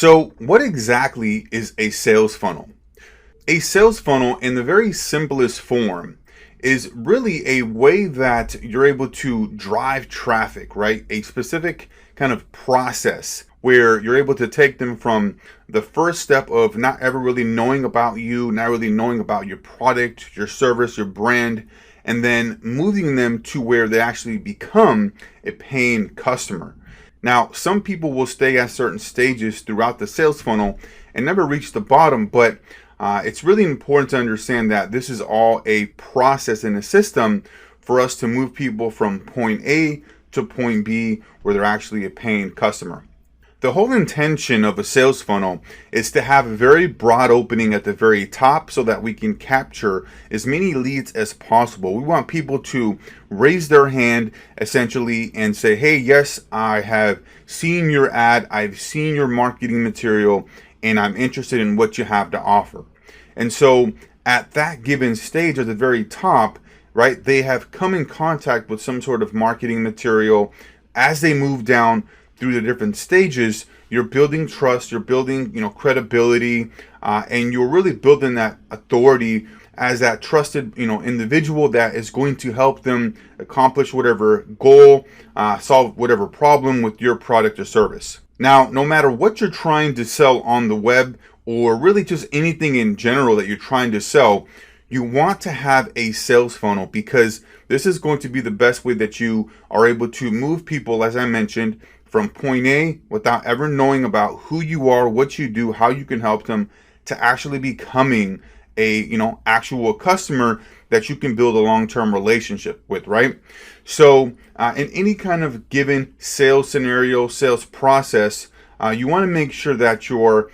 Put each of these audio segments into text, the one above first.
So, what exactly is a sales funnel? A sales funnel, in the very simplest form, is really a way that you're able to drive traffic, right? A specific kind of process where you're able to take them from the first step of not ever really knowing about you, not really knowing about your product, your service, your brand, and then moving them to where they actually become a paying customer. Now, some people will stay at certain stages throughout the sales funnel and never reach the bottom, but it's really important to understand that this is all a process and a system for us to move people from point A to point B where they're actually a paying customer. The whole intention of a sales funnel is to have a very broad opening at the very top so that we can capture as many leads as possible. We want people to raise their hand essentially and say, hey, yes, I have seen your ad, I've seen your marketing material, and I'm interested in what you have to offer. And so at that given stage at the very top, right, they have come in contact with some sort of marketing material. As they move down through the different stages, you're building trust, you're building, credibility, and you're really building that authority as that trusted, individual that is going to help them accomplish whatever goal, solve whatever problem with your product or service. Now, no matter what you're trying to sell on the web, or really just anything in general that you're trying to sell, you want to have a sales funnel, because this is going to be the best way that you are able to move people, as I mentioned, from point A without ever knowing about who you are, what you do, how you can help them, to actually becoming a actual customer that you can build a long-term relationship with, right? So in any kind of given sales scenario, sales process, you want to make sure that you're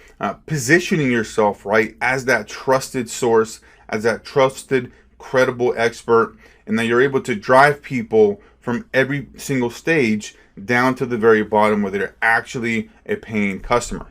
positioning yourself right as that trusted source, as that trusted, credible expert, and that you're able to drive people from every single stage down to the very bottom where they're actually a paying customer.